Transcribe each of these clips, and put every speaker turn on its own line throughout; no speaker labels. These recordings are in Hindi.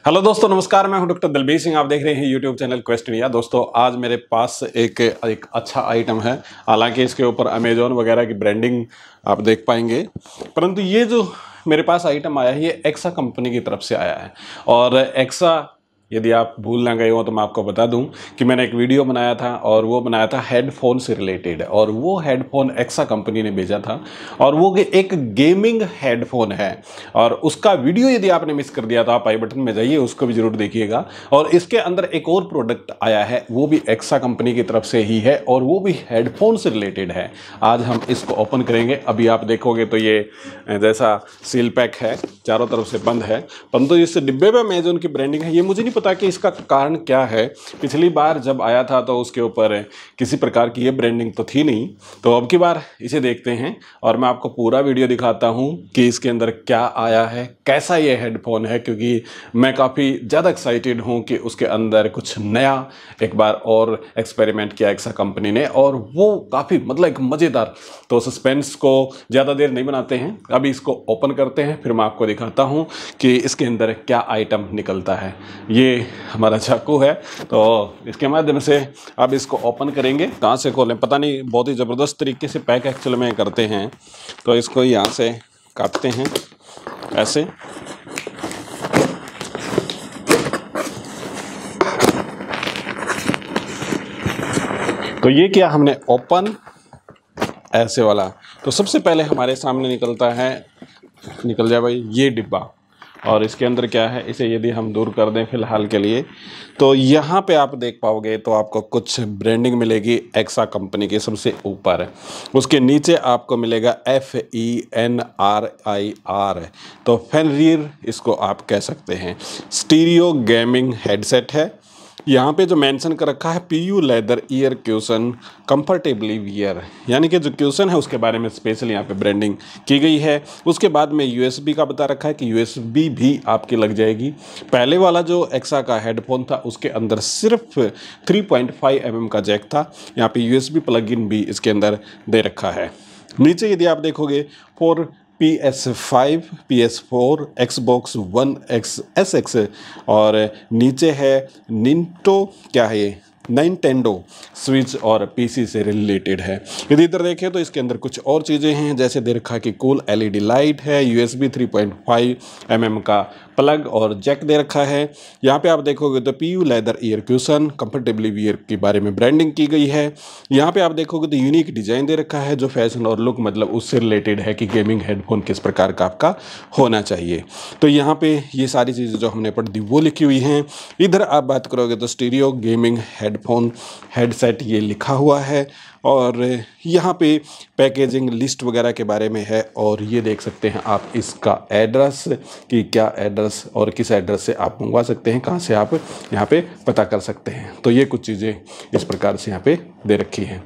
हेलो दोस्तों, नमस्कार। मैं हूं डॉक्टर दलबीर सिंह। आप देख रहे हैं यूट्यूब चैनल क्वेस्ट इंडिया। दोस्तों, आज मेरे पास एक अच्छा आइटम है। हालांकि इसके ऊपर अमेजोन वगैरह की ब्रांडिंग आप देख पाएंगे, परंतु ये जो मेरे पास आइटम आया है ये एक्सा कंपनी की तरफ से आया है। और एक्सा, यदि आप भूल ना गए हो तो मैं आपको बता दूं कि मैंने एक वीडियो बनाया था और वो बनाया था हेडफोन से रिलेटेड, और वो हेडफोन एक्सा कंपनी ने भेजा था और वो एक गेमिंग हेडफोन है। और उसका वीडियो यदि आपने मिस कर दिया तो आप आई बटन में जाइए, उसको भी जरूर देखिएगा। और इसके अंदर एक और प्रोडक्ट आया है, वो भी एक्सा कंपनी की तरफ से ही है और वो भी हेडफोन से रिलेटेड है। आज हम इसको ओपन करेंगे। अभी आप देखोगे तो ये जैसा सील पैक है, चारों तरफ से बंद है, परंतु इस डिब्बे में अमेजोन की ब्रांडिंग है। ये मुझे नहीं पता कि इसका कारण क्या है। पिछली बार जब आया था तो उसके ऊपर किसी प्रकार की ये ब्रांडिंग तो थी नहीं, तो अब की बार इसे देखते हैं और मैं आपको पूरा वीडियो दिखाता हूं कि इसके अंदर क्या आया है, कैसा ये हेडफोन है, क्योंकि मैं काफ़ी ज़्यादा एक्साइटेड हूं कि उसके अंदर कुछ नया एक बार और एक्सपेरिमेंट किया एक्सा कंपनी ने, और वो काफ़ी मतलब एक मज़ेदार। तो सस्पेंस को ज़्यादा देर नहीं बनाते हैं, अभी इसको ओपन करते हैं, फिर मैं आपको दिखाता हूं कि इसके अंदर क्या आइटम निकलता है। ये हमारा चाकू है, तो इसके माध्यम से अब इसको ओपन करेंगे। कहाँ से खोलें पता नहीं, बहुत ही ज़बरदस्त तरीके से पैक एक्चुअल में करते हैं। तो इसको यहाँ से काटते हैं ऐसे, तो ये किया हमने ओपन ऐसे वाला। तो सबसे पहले हमारे सामने निकलता है, निकल जाए भाई, ये डिब्बा। और इसके अंदर क्या है, इसे यदि हम दूर कर दें फिलहाल के लिए, तो यहाँ पे आप देख पाओगे तो आपको कुछ ब्रांडिंग मिलेगी एक्सा कंपनी के सबसे ऊपर। उसके नीचे आपको मिलेगा FENRIR, तो फेनरियर इसको आप कह सकते हैं। स्टीरियो गेमिंग हेडसेट है। यहाँ पे जो मेंशन कर रखा है PU leather year caution comfortably wear, यानी कि जो क्यूशन है उसके बारे में स्पेशल यहाँ पे ब्रांडिंग की गई है। उसके बाद में USB का बता रखा है कि USB भी आपकी लग जाएगी। पहले वाला जो एक्सा का हेडफोन था उसके अंदर सिर्फ 3.5 mm का जैक था, यहाँ पे USB प्लग इन भी इसके अंदर दे रखा है। नीचे यदि आप देखोगे for PS5, PS4, Xbox One X SX, और नीचे है निंटो, क्या है ये, निंटेंडो स्विच और PC से रिलेटेड है। यदि इधर देखें तो इसके अंदर कुछ और चीज़ें हैं, जैसे दे रखा कि कूल LED लाइट है, USB 3.5 mm का प्लग और जैक दे रखा है। यहाँ पे आप देखोगे तो PU leather year caution comfortably wear के बारे में ब्रांडिंग की गई है। यहाँ पे आप देखोगे तो यूनिक डिज़ाइन दे रखा है जो फैशन और लुक, मतलब उससे रिलेटेड है कि गेमिंग हेडफोन किस प्रकार का आपका होना चाहिए। तो यहाँ पे ये सारी चीज़ें जो हमने पढ़ दी वो लिखी हुई हैं। इधर आप बात करोगे तो स्टीरियो गेमिंग हेडफोन हेडसेट ये लिखा हुआ है, और यहाँ पे पैकेजिंग लिस्ट वगैरह के बारे में है। और ये देख सकते हैं आप इसका एड्रेस, कि क्या एड्रेस और किस एड्रेस से आप मंगवा सकते हैं, कहाँ से आप यहाँ पे पता कर सकते हैं। तो ये कुछ चीज़ें इस प्रकार से यहाँ पे दे रखी हैं।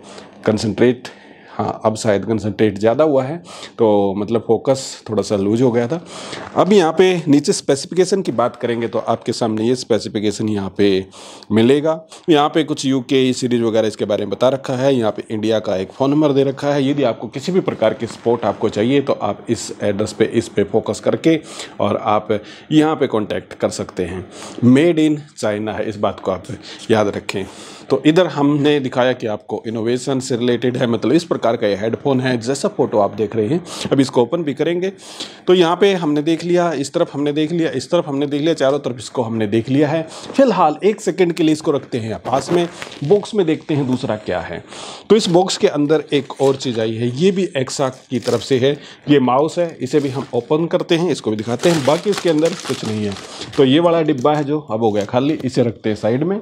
कंसंट्रेट, हाँ अब शायद कंसंट्रेट ज़्यादा हुआ है, तो मतलब फोकस थोड़ा सा लूज हो गया था। अब यहाँ पे नीचे स्पेसिफिकेशन की बात करेंगे तो आपके सामने ये स्पेसिफिकेशन यहाँ पे मिलेगा। यहाँ पे कुछ UK सीरीज वगैरह इसके बारे में बता रखा है। यहाँ पे इंडिया का एक फ़ोन नंबर दे रखा है। यदि आपको किसी भी प्रकार की सपोर्ट आपको चाहिए तो आप इस एड्रेस पे, इस पे फोकस करके और आप यहाँ पे कॉन्टैक्ट कर सकते हैं। मेड इन चाइना है, इस बात को आप याद रखें। तो इधर हमने दिखाया कि आपको इनोवेशन से रिलेटेड है, मतलब इस प्रकार का ये हेडफोन है जैसा फोटो आप देख रहे हैं। अब इसको ओपन भी करेंगे तो यहाँ पे हमने देख लिया, इस तरफ हमने देख लिया, इस तरफ हमने देख लिया, चारों तरफ इसको हमने देख लिया है। फिलहाल 1 सेकंड के लिए इसको रखते हैं पास में, बॉक्स में देखते हैं दूसरा क्या है। तो इस बॉक्स के अंदर एक और चीज़ आई है, ये भी एक्सा की तरफ से है। ये माउस है, इसे भी हम ओपन करते हैं, इसको भी दिखाते हैं। बाकी इसके अंदर कुछ नहीं है। तो ये वाला डिब्बा है जो अब हो गया खाली, इसे रखते हैं साइड में।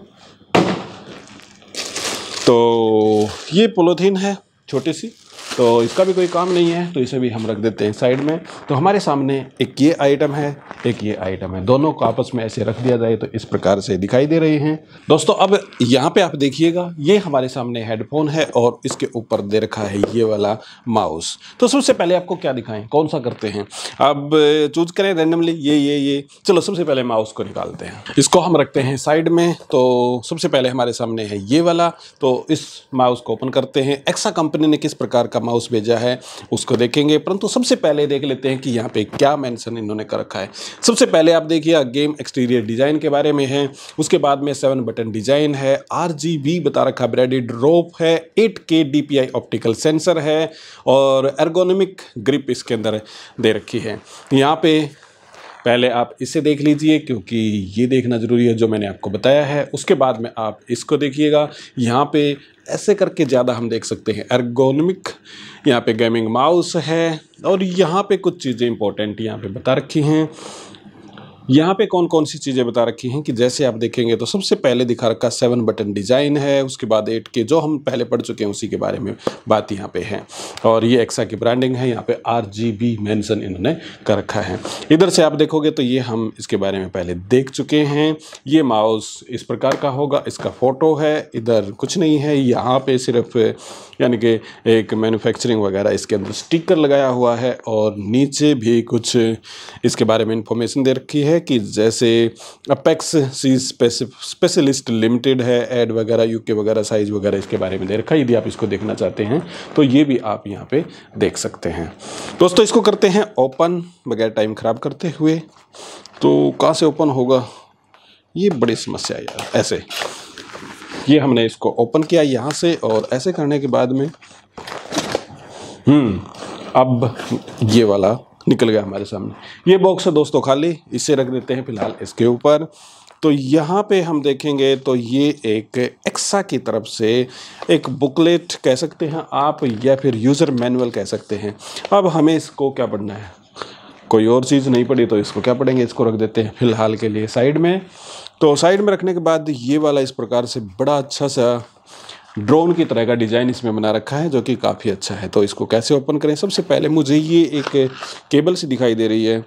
तो ये पॉलीथीन है छोटी सी, तो इसका भी कोई काम नहीं है, तो इसे भी हम रख देते हैं साइड में। तो हमारे सामने एक ये आइटम है, एक ये आइटम है, दोनों को आपस में ऐसे रख दिया जाए तो इस प्रकार से दिखाई दे रहे हैं। दोस्तों अब यहाँ पे आप देखिएगा, ये हमारे सामने हेडफोन है और इसके ऊपर दे रखा है ये वाला माउस। तो सबसे पहले आपको क्या दिखाएं, कौन सा करते हैं, अब चूज करें रैंडमली, ये चलो सबसे पहले माउस को निकालते हैं, इसको हम रखते हैं साइड में। तो सबसे पहले हमारे सामने है ये वाला, तो इस माउस को ओपन करते हैं। एक्सा कंपनी ने किस प्रकार का माउस भेजा है उसको देखेंगे, परंतु सबसे पहले देख लेते हैं कि यहाँ पे क्या मेंशन इन्होंने कर रखा है। सबसे पहले आप देखिए गेम एक्सटीरियर डिज़ाइन के बारे में है, उसके बाद में 7 बटन डिज़ाइन है, RGB बता रखा, ब्रेडेड रोप है, 8K DPI ऑप्टिकल सेंसर है और एर्गोनॉमिक ग्रिप इसके अंदर दे रखी है। यहाँ पे पहले आप इसे देख लीजिए क्योंकि ये देखना ज़रूरी है जो मैंने आपको बताया है। उसके बाद में आप इसको देखिएगा, यहाँ पे ऐसे करके ज़्यादा हम देख सकते हैं एर्गोनॉमिक, यहाँ पे गेमिंग माउस है और यहाँ पे कुछ चीज़ें इंपॉर्टेंट यहाँ पे बता रखी हैं। यहाँ पे कौन कौन सी चीज़ें बता रखी हैं कि जैसे आप देखेंगे तो सबसे पहले दिखा रखा 7 बटन डिज़ाइन है, उसके बाद 8K जो हम पहले पढ़ चुके हैं उसी के बारे में बात यहाँ पे है और ये एक्सा की ब्रांडिंग है। यहाँ पे RGB मेंशन इन्होंने कर रखा है। इधर से आप देखोगे तो ये हम इसके बारे में पहले देख चुके हैं। ये माउस इस प्रकार का होगा, इसका फ़ोटो है, इधर कुछ नहीं है, यहाँ पे सिर्फ यानी कि एक मैन्युफैक्चरिंग वगैरह इसके अंदर स्टिकर लगाया हुआ है और नीचे भी कुछ इसके बारे में इंफॉर्मेशन दे रखी है कि जैसे अपेक्स सी स्पेशलिस्ट लिमिटेड है, ऐड वगैरह यूके वगैरह साइज वगैरह इसके बारे में दे रखा है। यदि आप इसको देखना चाहते हैं तो ये भी आप यहाँ पे देख सकते हैं। दोस्तों इसको करते हैं ओपन बगैर टाइम ख़राब करते हुए। तो कहाँ से ओपन होगा, ये बड़ी समस्या है यार। ऐसे ये हमने इसको ओपन किया यहाँ से और ऐसे करने के बाद में अब ये वाला निकल गया हमारे सामने। ये बॉक्स है दोस्तों खाली, इसे रख देते हैं फिलहाल इसके ऊपर। तो यहाँ पे हम देखेंगे तो ये एक एक्सा की तरफ से एक बुकलेट कह सकते हैं आप या फिर यूज़र मैनुअल कह सकते हैं। अब हमें इसको क्या पढ़ना है, कोई और चीज़ नहीं पड़ी तो इसको क्या पढ़ेंगे, इसको रख देते हैं फिलहाल के लिए साइड में। तो साइड में रखने के बाद ये वाला इस प्रकार से बड़ा अच्छा सा ड्रोन की तरह का डिज़ाइन इसमें बना रखा है जो कि काफ़ी अच्छा है। तो इसको कैसे ओपन करें, सबसे पहले मुझे ये एक केबल सी दिखाई दे रही है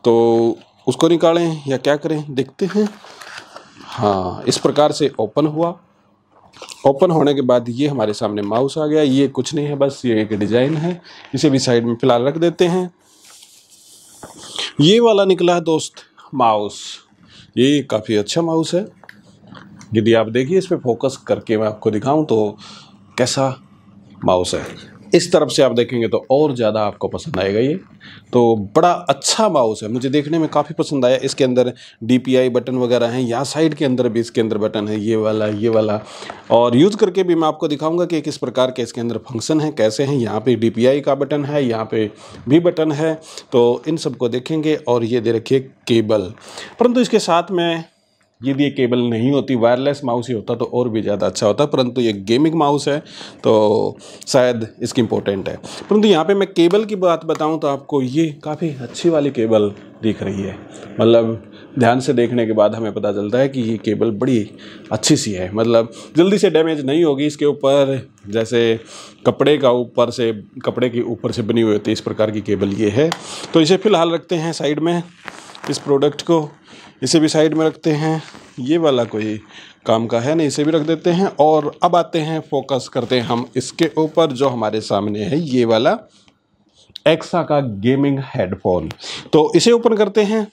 तो उसको निकालें या क्या करें देखते हैं। हाँ, इस प्रकार से ओपन हुआ। ओपन होने के बाद ये हमारे सामने माउस आ गया। ये कुछ नहीं है, बस ये एक डिज़ाइन है, इसे भी साइड में फिलहाल रख देते हैं। ये वाला निकला है दोस्त माउस, ये काफ़ी अच्छा माउस है। यदि आप देखिए इस पर फोकस करके मैं आपको दिखाऊं तो कैसा माउस है, इस तरफ से आप देखेंगे तो और ज़्यादा आपको पसंद आएगा। ये तो बड़ा अच्छा माउस है, मुझे देखने में काफ़ी पसंद आया। इसके अंदर DPI बटन वगैरह हैं, यहाँ साइड के अंदर भी इसके अंदर बटन है, ये वाला और यूज़ करके भी मैं आपको दिखाऊंगा कि किस प्रकार के इसके अंदर फंक्शन हैं, कैसे हैं। यहाँ पे DPI का बटन है, यहाँ पे भी बटन है, तो इन सबको देखेंगे। और ये दे रखिए केबल, परंतु इसके साथ में यदि ये केबल नहीं होती, वायरलेस माउस ही होता तो और भी ज़्यादा अच्छा होता, परंतु ये गेमिंग माउस है तो शायद इसकी इम्पोर्टेंट है। परंतु यहाँ पे मैं केबल की बात बताऊँ तो आपको ये काफ़ी अच्छी वाली केबल दिख रही है। मतलब ध्यान से देखने के बाद हमें पता चलता है कि ये केबल बड़ी अच्छी सी है, मतलब जल्दी से डैमेज नहीं होगी इसके ऊपर। जैसे कपड़े के ऊपर से बनी हुई होती है, इस प्रकार की केबल ये है। तो इसे फ़िलहाल रखते हैं साइड में, इस प्रोडक्ट को इसे भी साइड में रखते हैं। ये वाला कोई काम का है नहीं, इसे भी रख देते हैं। और अब आते हैं, फोकस करते हैं हम इसके ऊपर जो हमारे सामने है, ये वाला एक्सा का गेमिंग हेडफोन। तो इसे ओपन करते हैं।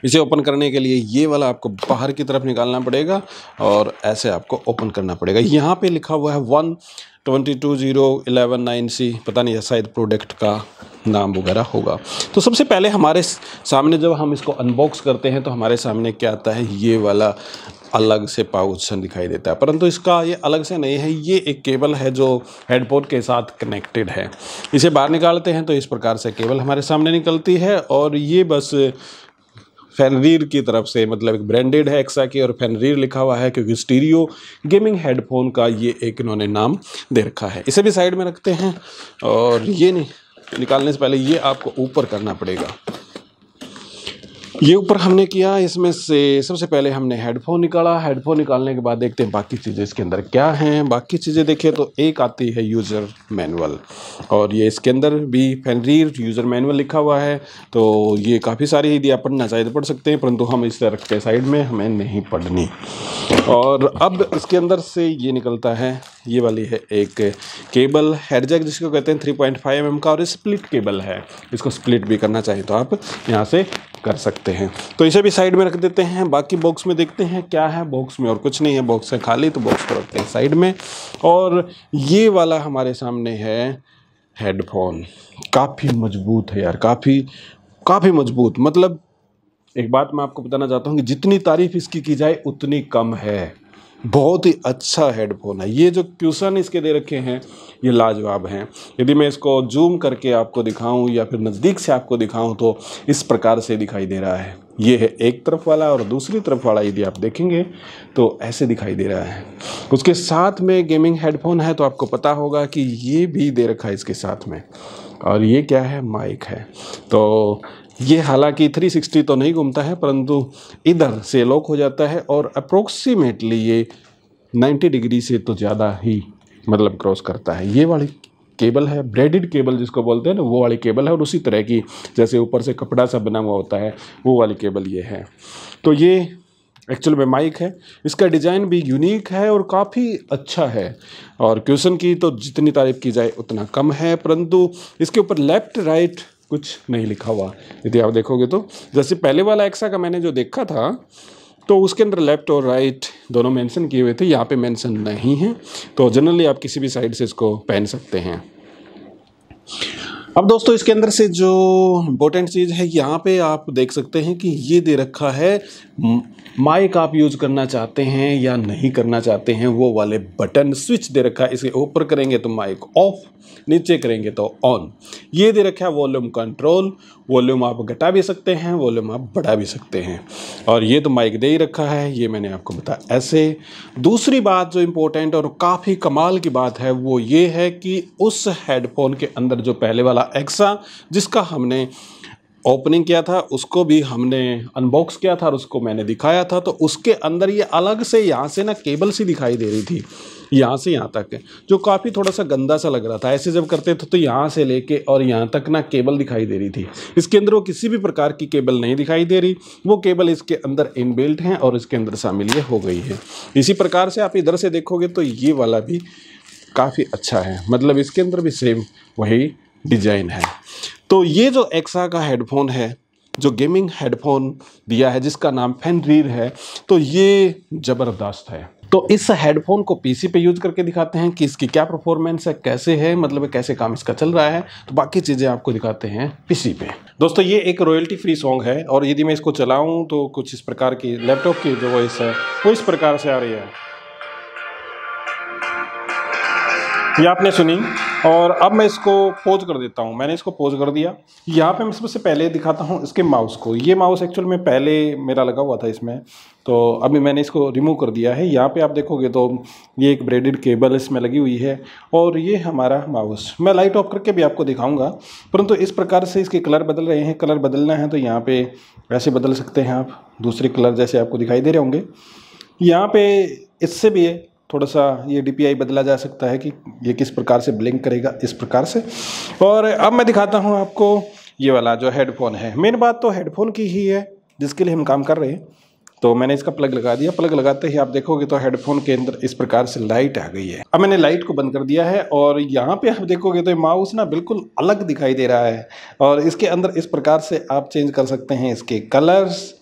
इसे ओपन करने के लिए ये वाला आपको बाहर की तरफ निकालना पड़ेगा और ऐसे आपको ओपन करना पड़ेगा। यहाँ पे लिखा हुआ है 122011-9C, पता नहीं है, शायद प्रोडक्ट का नाम वगैरह होगा। तो सबसे पहले हमारे सामने जब हम इसको अनबॉक्स करते हैं तो हमारे सामने क्या आता है, ये वाला अलग से पाउच दिखाई देता है, परंतु इसका ये अलग से नहीं है, ये एक केबल है जो हेडफोन के साथ कनेक्टेड है। इसे बाहर निकालते हैं तो इस प्रकार से केबल हमारे सामने निकलती है और ये बस फेनरीर की तरफ से, मतलब एक ब्रांडेड है एक्सा की और फेनरीर लिखा हुआ है क्योंकि स्टीरियो गेमिंग हेडफोन का ये एक इन्होंने नाम दे रखा है। इसे भी साइड में रखते हैं और ये निकालने से पहले ये आपको ऊपर करना पड़ेगा। ये ऊपर हमने किया, इसमें से सबसे पहले हमने हेडफोन निकाला। हेडफोन निकालने के बाद देखते हैं बाकी चीज़ें इसके अंदर क्या हैं। बाकी चीज़ें देखें तो एक आती है यूज़र मैनुअल और ये इसके अंदर भी फेनरीर यूज़र मैनुअल लिखा हुआ है। तो ये काफ़ी सारी, यदि आप पढ़ना चाहे तो पढ़ सकते हैं, परंतु हम इसे रख के साइड में, हमें नहीं पढ़नी। और अब इसके अंदर से ये निकलता है, ये वाली है एक केबल हेड जैक जिसको कहते हैं 3.5 mm का, और स्प्लिट केबल है। इसको स्प्लिट भी करना चाहिए तो आप यहाँ से कर सकते हैं। तो इसे भी साइड में रख देते हैं। बाकी बॉक्स में देखते हैं क्या है बॉक्स में, और कुछ नहीं है, बॉक्स है खाली, तो बॉक्स को रखते हैं साइड में। और ये वाला हमारे सामने है हेडफोन। काफ़ी मजबूत है यार, काफ़ी मजबूत। मतलब एक बात मैं आपको बताना चाहता हूँ कि जितनी तारीफ़ इसकी की जाए उतनी कम है। बहुत ही अच्छा हेडफोन है। ये जो क्यूशन इसके दे रखे हैं ये लाजवाब हैं। यदि मैं इसको जूम करके आपको दिखाऊं या फिर नज़दीक से आपको दिखाऊं तो इस प्रकार से दिखाई दे रहा है। ये है एक तरफ वाला, और दूसरी तरफ वाला यदि आप देखेंगे तो ऐसे दिखाई दे रहा है। उसके साथ में गेमिंग हेडफोन है, तो आपको पता होगा कि ये भी दे रखा है इसके साथ में। और ये क्या है, माइक है। तो ये हालांकि 360 तो नहीं घूमता है, परंतु इधर से लॉक हो जाता है और अप्रोक्सीमेटली ये 90 डिग्री से तो ज़्यादा ही मतलब क्रॉस करता है। ये वाली केबल है, ब्रेडेड केबल जिसको बोलते हैं ना, वो वाली केबल है। और उसी तरह की जैसे ऊपर से कपड़ा सा बना हुआ होता है वो वाली केबल ये है। तो ये एक्चुअल में माइक है। इसका डिज़ाइन भी यूनिक है और काफ़ी अच्छा है। और क्यूशन की तो जितनी तारीफ़ की जाए उतना कम है, परंतु इसके ऊपर लेफ़्ट राइट कुछ नहीं लिखा हुआ। यदि आप देखोगे तो जैसे पहले वाला एक्सा का मैंने जो देखा था तो उसके अंदर लेफ़्ट और राइट दोनों मेंशन किए हुए थे, यहाँ पे मेंशन नहीं है। तो जनरली आप किसी भी साइड से इसको पहन सकते हैं। अब दोस्तों इसके अंदर से जो इम्पोर्टेंट चीज़ है, यहाँ पे आप देख सकते हैं कि ये दे रखा है माइक आप यूज़ करना चाहते हैं या नहीं करना चाहते हैं, वो वाले बटन स्विच दे रखा है। इसे ऊपर करेंगे तो माइक ऑफ, नीचे करेंगे तो ऑन। ये दे रखा है वॉल्यूम कंट्रोल, वॉल्यूम आप घटा भी सकते हैं, वॉल्यूम आप बढ़ा भी सकते हैं। और ये तो माइक दे ही रखा है, ये मैंने आपको बताया ऐसे। दूसरी बात जो इम्पोर्टेंट और काफ़ी कमाल की बात है वो ये है कि उस हेडफोन के अंदर जो पहले वाला एक्सा जिसका हमने ओपनिंग किया था उसको भी हमने अनबॉक्स किया था और उसको मैंने दिखाया था, तो उसके अंदर ये अलग से यहाँ से ना केबल सी दिखाई दे रही थी, यहाँ से यहाँ तक, जो काफ़ी थोड़ा सा गंदा सा लग रहा था। ऐसे जब करते थे तो यहाँ से लेके और यहाँ तक ना केबल दिखाई दे रही थी। इसके अंदर वो किसी भी प्रकार की केबल नहीं दिखाई दे रही, वो केबल इसके अंदर इनबिल्ट हैं और इसके अंदर शामिल ये हो गई है। इसी प्रकार से आप इधर से देखोगे तो ये वाला भी काफ़ी अच्छा है, मतलब इसके अंदर भी सेम वही डिजाइन है। तो ये जो एक्सा का हेडफोन है, जो गेमिंग हेडफोन दिया है जिसका नाम फेनरीर है, तो ये ज़बरदस्त है। तो इस हेडफोन को पीसी पे यूज करके दिखाते हैं कि इसकी क्या परफॉर्मेंस है, कैसे है, मतलब कैसे काम इसका चल रहा है। तो बाकी चीज़ें आपको दिखाते हैं पीसी पे। दोस्तों ये एक रॉयल्टी फ्री सॉन्ग है और यदि मैं इसको चलाऊं तो कुछ इस प्रकार की लैपटॉप की जो वॉइस है वो इस प्रकार से आ रही है, ये आपने सुनी। और अब मैं इसको पॉज कर देता हूँ। मैंने इसको पॉज कर दिया। यहाँ पे मैं सबसे पहले दिखाता हूँ इसके माउस को। ये माउस एक्चुअल में पहले मेरा लगा हुआ था इसमें, तो अभी मैंने इसको रिमूव कर दिया है। यहाँ पे आप देखोगे तो ये एक ब्रेडेड केबल इसमें लगी हुई है और ये हमारा माउस। मैं लाइट ऑफ करके भी आपको दिखाऊँगा, परंतु इस प्रकार से इसके कलर बदल रहे हैं। कलर बदलना है तो यहाँ पर ऐसे बदल सकते हैं आप, दूसरे कलर जैसे आपको दिखाई दे रहे होंगे। यहाँ पर इससे भी थोड़ा सा ये DPI बदला जा सकता है कि ये किस प्रकार से ब्लिंक करेगा, इस प्रकार से। और अब मैं दिखाता हूँ आपको ये वाला जो हेडफोन है। मेन बात तो हेडफोन की ही है जिसके लिए हम काम कर रहे हैं। तो मैंने इसका प्लग लगा दिया। प्लग लगाते ही आप देखोगे तो हेडफोन के अंदर इस प्रकार से लाइट आ गई है। अब मैंने लाइट को बंद कर दिया है और यहाँ पे आप देखोगे तो माउस ना बिल्कुल अलग दिखाई दे रहा है। और इसके अंदर इस प्रकार से आप चेंज कर सकते हैं इसके कलर्स।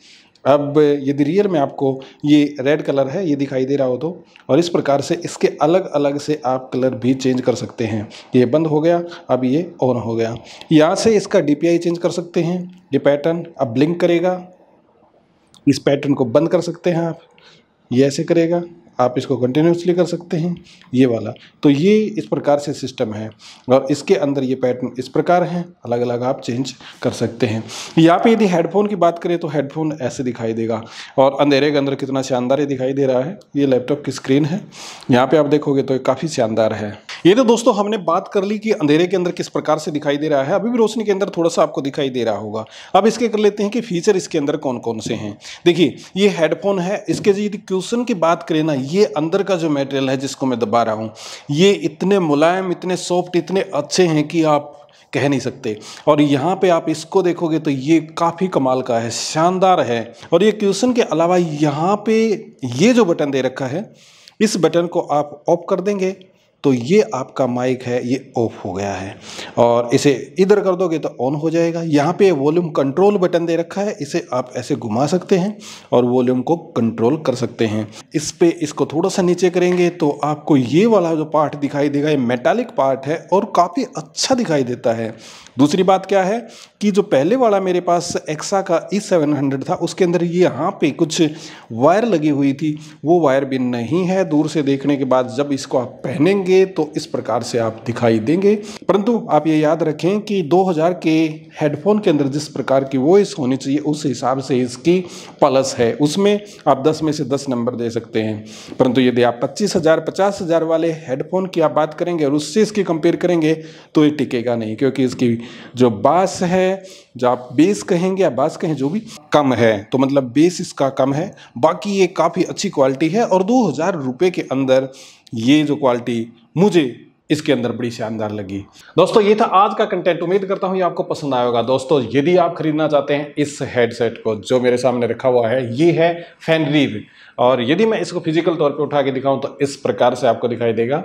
अब यदि रियल में आपको ये रेड कलर है ये दिखाई दे रहा हो तो, और इस प्रकार से इसके अलग अलग से आप कलर भी चेंज कर सकते हैं। ये बंद हो गया, अब ये ऑन हो गया। यहाँ से इसका DPI चेंज कर सकते हैं। ये पैटर्न अब ब्लिंक करेगा, इस पैटर्न को बंद कर सकते हैं आप, ये ऐसे करेगा। आप इसको कंटिन्यूसली कर सकते हैं ये वाला। तो ये इस प्रकार से सिस्टम है और इसके अंदर ये पैटर्न इस प्रकार हैं, अलग अलग आप चेंज कर सकते हैं। यहाँ पे यदि हेडफोन की बात करें तो हेडफोन ऐसे दिखाई देगा और अंधेरे के अंदर कितना शानदार ये दिखाई दे रहा है। ये लैपटॉप की स्क्रीन है, यहाँ पे आप देखोगे तो काफ़ी शानदार है। ये तो दोस्तों हमने बात कर ली कि अंधेरे के अंदर किस प्रकार से दिखाई दे रहा है। अभी भी रोशनी के अंदर थोड़ा सा आपको दिखाई दे रहा होगा। अब इसके कर लेते हैं कि फीचर इसके अंदर कौन कौन से हैं। देखिए ये हेडफोन है, इसके यदि क्यूशन की बात करें ना, ये अंदर का जो मटेरियल है जिसको मैं दबा रहा हूँ, ये इतने मुलायम, इतने सॉफ्ट, इतने अच्छे हैं कि आप कह नहीं सकते। और यहाँ पे आप इसको देखोगे तो ये काफ़ी कमाल का है, शानदार है। और ये क्यूशन के अलावा यहाँ पे ये जो बटन दे रखा है, इस बटन को आप ऑफ कर देंगे
तो ये आपका माइक है ये ऑफ हो गया है, और इसे इधर कर दोगे तो ऑन हो जाएगा। यहाँ पे वॉल्यूम कंट्रोल बटन दे रखा है, इसे आप ऐसे घुमा सकते हैं और वॉल्यूम को कंट्रोल कर सकते हैं। इस पे इसको थोड़ा सा नीचे करेंगे तो आपको ये वाला जो पार्ट दिखाई देगा, ये मेटालिक पार्ट है और काफ़ी अच्छा दिखाई देता है। दूसरी बात क्या है कि जो पहले वाला मेरे पास एक्सा का E700 था, उसके अंदर ये यहाँ पे कुछ वायर लगी हुई थी, वो वायर भी नहीं है। दूर से देखने के बाद जब इसको आप पहनेंगे तो इस प्रकार से आप दिखाई देंगे। परंतु आप ये याद रखें कि 2000 के हेडफोन के अंदर जिस प्रकार की वॉइस होनी चाहिए उस हिसाब से इसकी प्लस है, उसमें आप 10 में से 10 नंबर दे सकते हैं। परंतु यदि आप 25,000 50,000 वाले हेडफोन की आप बात करेंगे और उससे इसकी कंपेयर करेंगे तो ये टिकेगा नहीं, क्योंकि इसकी जो बास है, जो आप बेस कहेंगे या बास कहें, जो भी कम है, तो मतलब बेस इसका कम है। बाकी ये काफ़ी अच्छी क्वालिटी है और 2000 रुपये के अंदर ये जो क्वालिटी मुझे इसके अंदर बड़ी शानदार लगी। दोस्तों ये था आज का कंटेंट, उम्मीद करता हूँ ये आपको पसंद आएगा। दोस्तों यदि आप खरीदना चाहते हैं इस हेडसेट को जो मेरे सामने रखा हुआ है, ये है फेनरीर, और यदि मैं इसको फिजिकल तौर पे उठा के दिखाऊं तो इस प्रकार से आपको दिखाई देगा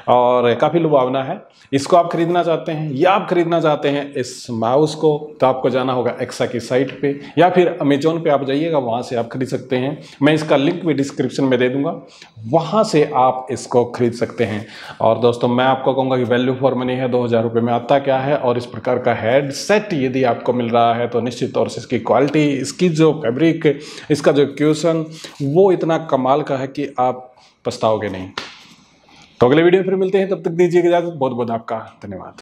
और काफ़ी लुभावना है। इसको आप खरीदना चाहते हैं या आप खरीदना चाहते हैं इस माउस को, तो आपको जाना होगा एक्सा की साइट पे या फिर अमेजोन पे आप जाइएगा, वहाँ से आप खरीद सकते हैं। मैं इसका लिंक भी डिस्क्रिप्शन में दे दूंगा, वहाँ से आप इसको खरीद सकते हैं। और दोस्तों मैं आपको कहूँगा कि वैल्यू फॉर मनी है। 2000 रुपये में आता क्या है, और इस प्रकार का हेडसेट यदि आपको मिल रहा है तो निश्चित तौर से इसकी क्वालिटी, इसकी जो फैब्रिक, इसका जो क्यूशन, वो इतना कमाल का है कि आप पछताओगे नहीं। तो अगले वीडियो फिर मिलते हैं, तब तक दीजिए इजाजत। बहुत बहुत आपका धन्यवाद।